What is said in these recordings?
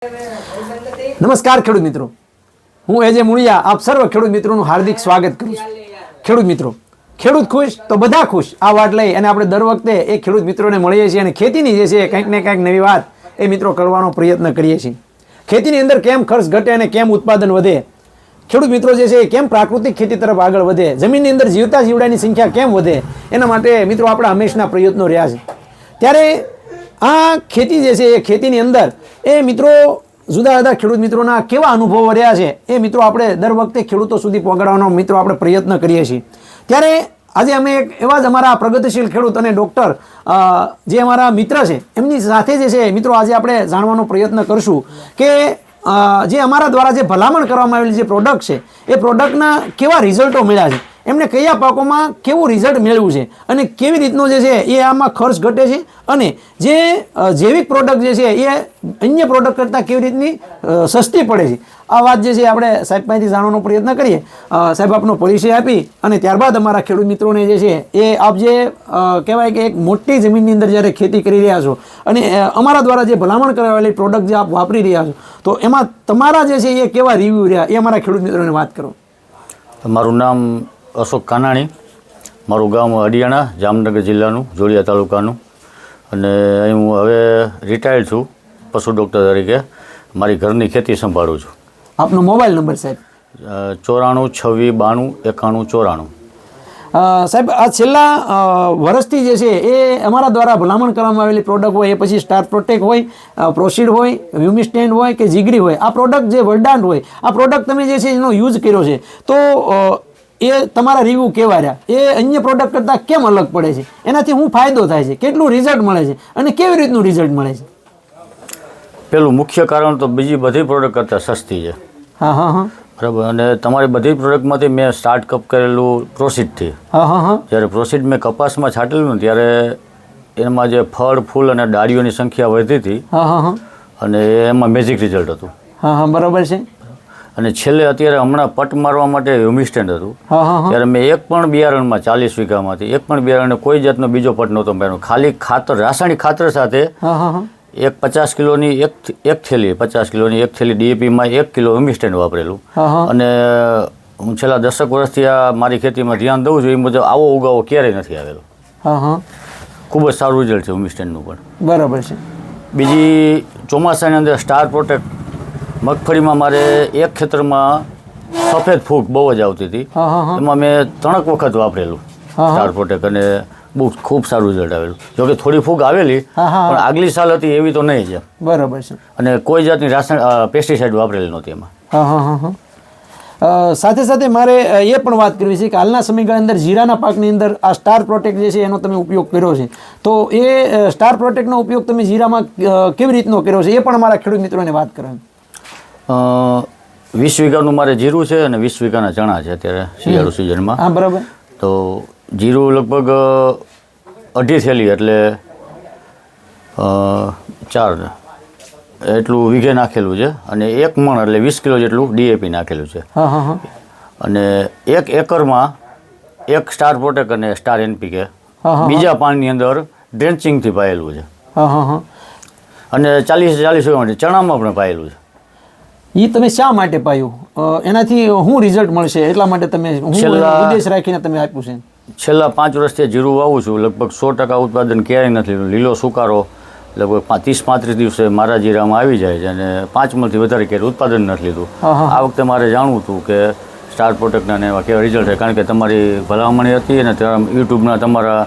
નમસ્કાર ખેડૂત મિત્રો, હું એજે મુળિયા આપ સર્વ ખેડૂત મિત્રોનું હાર્દિક સ્વાગત કરું છું. ખેડૂત મિત્રો, ખેડૂત ખુશ તો બધા ખુશ આ વાત લઈ અને આપણે દર વખતે એ ખેડૂત મિત્રોને મળીએ છીએ અને ખેતીની જે છે કંઈક ને કંઈક નવી વાત એ મિત્રો કરવાનો પ્રયત્ન કરીએ છીએ. ખેતીની અંદર કેમ ખર્ચ ઘટે અને કેમ ઉત્પાદન વધે, ખેડૂત મિત્રો જે છે કેમ પ્રાકૃતિક ખેતી તરફ આગળ વધે, જમીનની અંદર જીવતા જીવડાની સંખ્યા કેમ વધે, એના માટે મિત્રો આપણા હંમેશના પ્રયત્નો રહ્યા છે. ત્યારે આ ખેતી જે છે એ ખેતીની અંદર એ મિત્રો જુદા જુદા ખેડૂત મિત્રોના કેવા અનુભવો રહ્યા છે એ મિત્રો આપણે દર વખતે ખેડૂતો સુધી પહોંચાડવાનો મિત્રો આપણે પ્રયત્ન કરીએ છીએ. ત્યારે આજે અમે એક એવા જ અમારા પ્રગતિશીલ ખેડૂત અને ડૉક્ટર જે અમારા મિત્ર છે એમની સાથે જે છે મિત્રો આજે આપણે જાણવાનો પ્રયત્ન કરશું કે જે અમારા દ્વારા જે ભલામણ કરવામાં આવેલી જે પ્રોડક્ટ છે એ પ્રોડક્ટના કેવા રિઝલ્ટો મળ્યા છે, એમને કયા પાકોમાં કેવું રિઝલ્ટ મેળવ્યું છે અને કેવી રીતનો જે છે એ આમાં ખર્ચ ઘટે છે અને જે જૈવિક પ્રોડક્ટ જે છે એ અન્ય પ્રોડક્ટ કરતાં કેવી રીતની સસ્તી પડે છે. આ વાત જે છે આપણે સાહેબ પાસેથી જાણવાનો પ્રયત્ન કરીએ. સાહેબ આપનો પરિચય આપી અને ત્યારબાદ અમારા ખેડૂત મિત્રોને જે છે એ આપ જે કહેવાય કે એક મોટી જમીનની અંદર જ્યારે ખેતી કરી રહ્યા છો અને અમારા દ્વારા જે ભલામણ કરાવેલી પ્રોડક્ટ જે આપ વાપરી રહ્યા છો તો એમાં તમારા જે છે એ કેવા રિવ્યૂ રહ્યા એ અમારા ખેડૂત મિત્રોને વાત કરો. મારું નામ અશોક કાનાણી, મારું ગામ હડિયાણા, જામનગર જિલ્લાનું, જોડિયા તાલુકાનું, અને અહીં હું હવે રિટાયર્ડ છું પશુ ડૉક્ટર તરીકે. મારી ઘરની ખેતી સંભાળું છું. આપનો મોબાઈલ નંબર સાહેબ? 94 26 92 91 94. સાહેબ આ છેલ્લા વર્ષથી જે છે એ અમારા દ્વારા ભલામણ કરવામાં આવેલી પ્રોડક્ટ હોય એ પછી સ્ટાર પ્રોટેક હોય, પ્રોસીડ હોય, વ્યુમિસ્ટેન્ડ હોય કે જીગરી હોય, આ પ્રોડક્ટ જે વર્ડાન્ટ હોય આ પ્રોડક્ટ તમે જે છે એનો યુઝ કર્યો છે તો એ તમારા રિવ્યૂ કેવા રહ્યા, એ અન્ય પ્રોડક્ટ કરતાં કેમ અલગ પડે છે, એનાથી શું ફાયદો થાય છે, કેટલું રિઝલ્ટ મળે છે અને કેવી રીતનું રિઝલ્ટ મળે છે? પેલું મુખ્ય કારણ તો બીજી બધી પ્રોડક્ટ કરતાં સસ્તી છે. હા હા હા બરાબર. અને તમારી બધી પ્રોડક્ટમાંથી મેં સ્ટાર્ટઅપ કરેલું પ્રોસીડથી. હા હા હા જ્યારે પ્રોસીડ મેં કપાસમાં છાંટેલું ને ત્યારે એમાં જે ફળ ફૂલ અને ડાળીઓની સંખ્યા વધી હતી. હા હા હા અને એમાં મેજિક રિઝલ્ટ હતું. હા હા બરાબર છે. અને છેલ્લે અત્યારે હમણાં પટ મારવા માટે વ્યુમિસ્ટેન્ડ હતું. હા હા હા ત્યારે મેં એક પણ બિયારણમાં 40 વીઘામાંથી એક પણ બિયારણને કોઈ જાતનો બીજો પટ નહોતો માર્યો. ખાલી ખાતર, રાસાયણિક ખાતર સાથે હા હા હા એક 50 કિલોની એક થેલી 50 કિલોની એક થેલી ડીએપીમાં 1 કિલો વ્યુમિસ્ટેન્ડ વાપરેલું. અને હું છેલ્લા 10 વર્ષથી આ મારી ખેતીમાં ધ્યાન દઉં છું એ મુજબ આવો ઉગાવો ક્યારેય નથી આવેલો. હા હા ખૂબ જ સારું રિઝલ્ટ છે વ્યુમિસ્ટેન્ડનું પણ. બરાબર છે. બીજી ચોમાસાની અંદર સ્ટાર પ્રોટેક્ટ મગફળીમાં મારે એક ખેતરમાં સફેદ ફૂગ બહુ જ આવતી હતી. એમાં મેં 3 વખત વાપરેલું સ્ટાર પ્રોટેક્ટ અને બહુ ખૂબ સારું રિઝલ્ટ આવેલું. જોકે થોડી ફૂગ આવેલી પણ આગલી સાલ હતી એવી તો નહીં છે. બરાબર છે. અને કોઈ જાતની રાસાયણિક પેસ્ટિસાઇડ વાપરેલી નહોતી એમાં. હા હા હા હા સાથે સાથે મારે એ પણ વાત કરવી છે કે હાલના સમયગાળા અંદર જીરાના પાકની અંદર આ સ્ટાર પ્રોટેક્ટ જે છે એનો તમે ઉપયોગ કર્યો છે તો એ સ્ટાર પ્રોટેક્ટનો ઉપયોગ તમે જીરામાં કેવી રીતનો કર્યો છે એ પણ અમારા ખેડૂત મિત્રોને વાત કરો. 20 વીઘાનું મારે જીરું છે અને 20 વીઘાના ચણા છે અત્યારે શિયાળુ સિઝનમાં. હા બરાબર. તો જીરું લગભગ 2.5 થેલી એટલે 4 એટલું વીઘે નાખેલું છે અને 1 મણ એટલે 20 કિલો જેટલું ડીએપી નાખેલું છે. હા હા હા અને 1 એકરમાં 1 સ્ટાર પ્રોટેક્ટ અને સ્ટાર એનપીકે બીજા પાણીની અંદર ડ્રેન્ચિંગથી પાયેલું છે. હા હા હા અને 40 વીઘા ચણામાં પણ પાયેલું છે. એ તમે શા માટે પાયું, એનાથી શું રિઝલ્ટ મળશે એટલા માટે તમે ઉદ્દેશ રાખીને તમે આપ્યું છે? છેલ્લા 5 વર્ષથી જીરું વાવું છું. લગભગ 100% ઉત્પાદન ક્યાંય નથી લીધું. લીલો સુકારો લગભગ 30-35 દિવસે મારા જીરામાં આવી જાય છે અને 5 મણથી વધારે ક્યારે ઉત્પાદન નથી લીધું. આ વખતે મારે જાણવું હતું કે સ્ટાર પ્રોટેક્ટના ને એવા કેવા રિઝલ્ટ છે, કારણ કે તમારી ભલામણી હતી અને યુટ્યુબના તમારા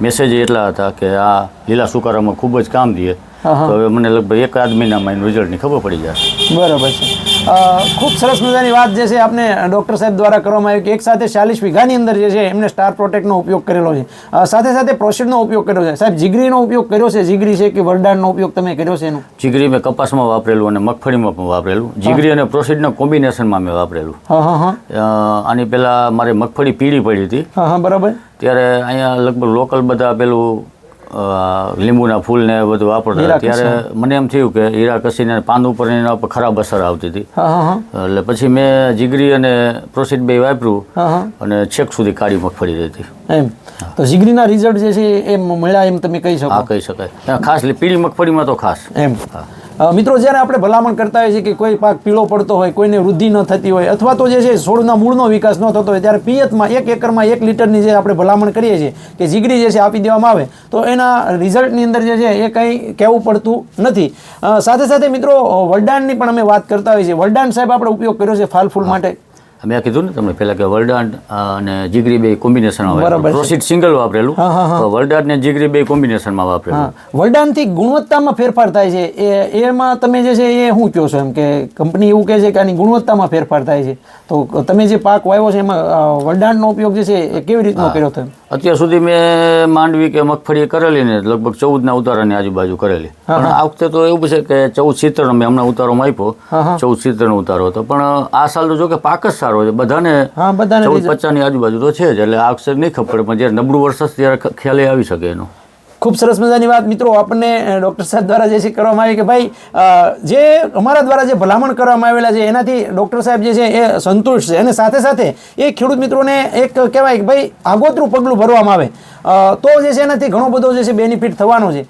મેસેજ એટલા હતા કે આ લીલા સુકારામાં ખૂબ જ કામ દે. તો હવે મને લગભગ 1 મહિનામાં એનું રિઝલ્ટની ખબર પડી જશે. બરાબર છે. ખૂબ સરસ મજાની વાત જે છે આપણે ડૉક્ટર સાહેબ દ્વારા કરવામાં આવી કે એક સાથે 40 વીઘાની અંદર જે છે એમને સ્ટાર પ્રોટેક્ટનો ઉપયોગ કરેલો છે, સાથે સાથે પ્રોસીડનો ઉપયોગ કર્યો છે. સાહેબ જીગરીનો ઉપયોગ કર્યો છે, જીગરી છે કે વરદાનનો ઉપયોગ તમે કર્યો છે? એનું જીગરી મેં કપાસમાં વાપરેલું અને મગફળીમાં પણ વાપરેલું. જીગરી અને પ્રોસીડના કોમ્બિનેશનમાં મેં વાપરેલું. હા હા હા આની પહેલાં મારે મગફળી પીળી પડી હતી. હા હા બરાબર. ત્યારે અહીંયા લગભગ લોકલ બધા પેલું લીંબુના ફૂલ ને બધું વાપરતા, ત્યારે મને એમ થયું કે હીરા કસીને પાન ઉપર એના પર ખરાબ અસર આવતી હતી. એટલે પછી મેં જીગરી અને પ્રોસીડ બે વાપર્યું અને છેક સુધી કાળી મગફળી રહેતી. એમ તો જીગરીના રિઝલ્ટ જે છે એ મળ્યા એમ તમે કહી શકો? હા કહી શકાય. ખાસ પીળી મગફળીમાં તો ખાસ. એમ મિત્રો જ્યારે આપણે ભલામણ કરતા હોઈએ છીએ કે કોઈ પાક પીળો પડતો હોય, કોઈને વૃદ્ધિ ન થતી હોય, અથવા તો જે છે છોડના મૂળનો વિકાસ ન થતો હોય, ત્યારે પિયતમાં 1 એકરમાં 1 લીટરની જે આપણે ભલામણ કરીએ છીએ કે જીગરી જે છે આપી દેવામાં આવે તો એના રિઝલ્ટની અંદર જે છે એ કંઈ કહેવું પડતું નથી. સાથે સાથે મિત્રો વરદાનની પણ અમે વાત કરતા હોઈએ છીએ. વરદાન સાહેબ આપણે ઉપયોગ કર્યો છે ફાલ ફૂલ માટે. મેં કીધું ને તમને પહેલા કે વર્ડાન અને જીગરી બે કોમ્બિનેશનમાં બરાબર છે. પ્રોસીડ સિંગલ વાપરેલું, તો વર્ડાન ને જીગરી બે કોમ્બિનેશનમાં વાપરેલું. વરદાનથી ગુણવત્તામાં ફેરફાર થાય છે, એમાં તમે જે છે એ શું કહો છો? એમ કે કંપની એવું કહે છે કે આની ગુણવત્તામાં ફેરફાર થાય છે, તો તમે જે પાક વાવ્યો છે એમાં વરદાનનો ઉપયોગ જે છે એ કેવી રીતનો કર્યો તમે? અત્યાર સુધી મેં માંડવી કે મગફળી કરેલી ને લગભગ 14 ઉતારાની આજુબાજુ કરેલી, પણ આ વખતે તો એવું છે કે 14 મેં હમણાં ઉતારો આપ્યો, 14 ઉતારો હતો, પણ આ સાલ તો જો કે પાક જ સારો છે બધાને, 14-50 ની આજુબાજુ તો છે જ, એટલે આ વખતે નહીં ખબર પડે, પણ જ્યારે નબળું વરસાદ ત્યારે ખ્યાલ આવી શકે એનો. ખૂબ સરસ મજાની વાત મિત્રો આપણને ડૉક્ટર સાહેબ દ્વારા જે છે કરવામાં આવી કે ભાઈ જે અમારા દ્વારા જે ભલામણ કરવામાં આવેલા છે એનાથી ડૉક્ટર સાહેબ જે છે એ સંતુષ્ટ છે, અને સાથે સાથે એ ખેડૂત મિત્રોને એક કહેવાય કે ભાઈ આગોતરું પગલું ભરવામાં આવે તો જે છે એનાથી ઘણો બધો જે છે બેનિફિટ થવાનો છે.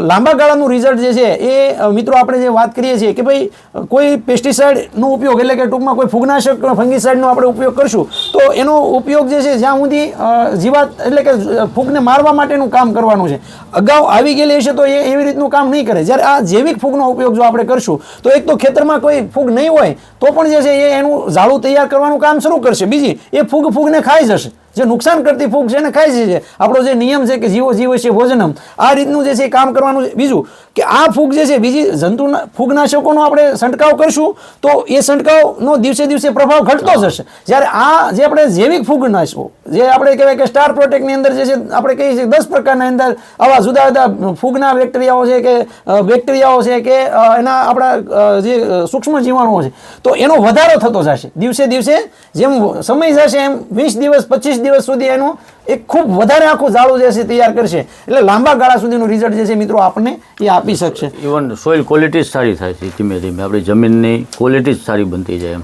લાંબા ગાળાનું રિઝલ્ટ જે છે એ મિત્રો આપણે જે વાત કરીએ છીએ કે ભાઈ કોઈ પેસ્ટિસાઇડનો ઉપયોગ એટલે કે ટૂંકમાં કોઈ ફૂગનાશક ફંગીસાઇડનો આપણે ઉપયોગ કરશું તો એનો ઉપયોગ જે છે જ્યાં સુધી જીવાત એટલે કે ફૂગને મારવા માટેનું કામ કરવાનું છે. અગાઉ આવી ગયેલી હશે તો એ એવી રીતનું કામ નહીં કરે. જ્યારે આ જૈવિક ફૂગનો ઉપયોગ જો આપણે કરશું તો એક તો ખેતરમાં કોઈ ફૂગ નહીં હોય તો પણ જે છે એ એનું ઝાડું તૈયાર કરવાનું કામ શરૂ કરશે. બીજી એ ફૂગને ખાઈ જશે, જે નુકસાન કરતી ફૂગ છે એને ખાઈ જશે. આપણો જે નિયમ છે કે જીવો જીવસ્ય ભોજનમ, આ રીતનું જે છે એ કામ કરવાનું છે. બીજું કે આ ફૂગ જે છે બીજી જંતુના ફૂગનાશકોનો આપણે છંટકાવ કરશું તો એ છંટકાવનો દિવસે દિવસે પ્રભાવ ઘટતો જશે. જ્યારે આ જે આપણે જૈવિક ફૂગનાશકો જે આપણે કહેવાય કે સ્ટાર પ્રોટેક્ટની અંદર જે છે આપણે કહીએ છીએ 10 પ્રકારના અંદર આવા જુદા જુદા ફૂગના બેક્ટેરિયાઓ છે કે બેક્ટેરિયાઓ છે કે એના આપણા જે સૂક્ષ્મ જીવાણુઓ છે તો એનો વધારો થતો જશે દિવસે દિવસે. જેમ સમય જશે એમ 20 દિવસ 25 દિવસ સુધી એનું એક ખૂબ વધારે આખું ઝાડું જે છે તૈયાર કરશે, એટલે લાંબા ગાળા સુધીનું રિઝલ્ટ જે છે મિત્રો આપણને એ આપી શકશે. ઇવન સોઇલ ક્વોલિટી સારી થાય છે, ધીમે ધીમે આપણી જમીનની ક્વોલિટી સારી બનતી જાય એમ.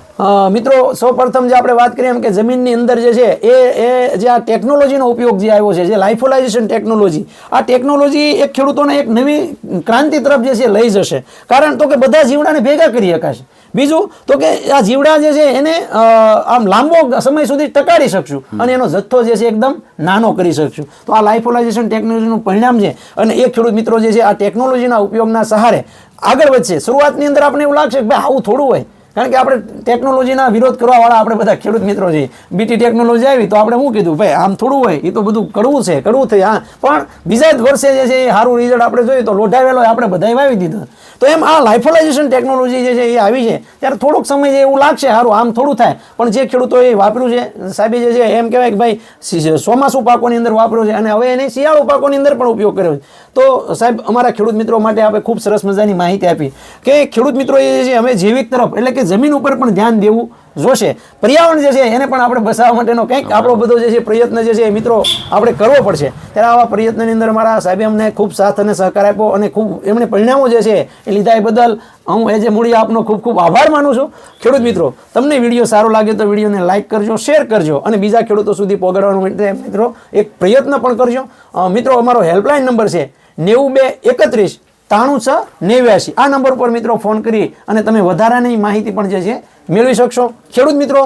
મિત્રો સૌપ્રથમ જે આપણે વાત કરીએ એમ કે જમીનની અંદર જે છે એ જે આ ટેકનોલોજીનો ઉપયોગ જે આવ્યો છે, જે લાઇફોલાઇઝેશન ટેકનોલોજી, આ ટેકનોલોજી એક ખેડૂતોને એક નવી ક્રાંતિ તરફ જે છે લઈ જશે. કારણ તો કે બધા જીવડાને ભેગા કરી શકાશે. બીજું તો કે આ જીવડા જે છે એને આમ લાંબો સમય સુધી ટકાડી શકશું અને એનો જથ્થો જે છે એકદમ નાનો કરી શકશું. તો આ લાઇફોલાઇઝેશન ટેકનોલોજીનું પરિણામ છે, અને એ ખેડૂત મિત્રો જે છે આ ટેકનોલોજીના ઉપયોગના સહારે આગળ વધશે. શરૂઆતની અંદર આપણે એવું લાગશે કે ભાઈ આવું થોડું હોય, કારણ કે આપણે ટેકનોલોજીના વિરોધ કરવાવાળા આપણે બધા ખેડૂત મિત્રો છીએ. બીટી ટેકનોલોજી આવી તો આપણે શું કીધું ભાઈ આમ થોડું હોય, એ તો બધું કડવું છે, કડવું થઈ. હા, પણ બીજા જ વર્ષે જે છે એ સારું રિઝલ્ટ આપણે જોઈએ તો લોઢાવેલો આપણે બધાએ વાવી દીધો. તો એમ આ લાઇફોલાઇઝેશન ટેકનોલોજી જે છે એ આવી છે ત્યારે થોડોક સમય જે એવું લાગશે સારું આમ થોડું થાય, પણ જે ખેડૂતોએ વાપર્યું છે સાહેબે જે છે એમ કહેવાય કે ભાઈ ચોમાસુ પાકોની અંદર વાપર્યું છે અને હવે એને શિયાળુ પાકોની અંદર પણ ઉપયોગ કર્યો છે. તો સાહેબ અમારા ખેડૂત મિત્રો માટે આપણે ખૂબ સરસ મજાની માહિતી આપી કે ખેડૂત મિત્રો એ જે છે અમે જૈવિક તરફ એટલે કે જમીન ઉપર પણ ધ્યાન દેવું જોશે. પર્યાવરણ જે છે એને પણ આપણે બચાવવા માટેનો કંઈક આપણો બધો જે છે પ્રયત્ન જે છે મિત્રો આપણે કરવો પડશે. ત્યારે આવા પ્રયત્નની અંદર મારા સાહેબે અમને ખૂબ સાથ અને સહકાર આપ્યો અને ખૂબ એમણે પરિણામો જે છે એ લીધા એ બદલ હું એ જે મૂડી આપનો ખૂબ ખૂબ આભાર માનું છું. ખેડૂત મિત્રો તમને વિડીયો સારો લાગે તો વિડીયોને લાઇક કરજો, શેર કરજો અને બીજા ખેડૂતો સુધી પહોંચાડવાનો મિત્રો એક પ્રયત્ન પણ કરજો. મિત્રો અમારો હેલ્પલાઇન નંબર છે 9231 93 આ નંબર પર મિત્રો ફોન કરી અને તમે વધારાની માહિતી પણ જે છે મેળવી શકશો. ખેડૂત મિત્રો,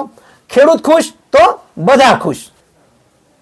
ખેડૂત ખુશ તો બધા ખુશ.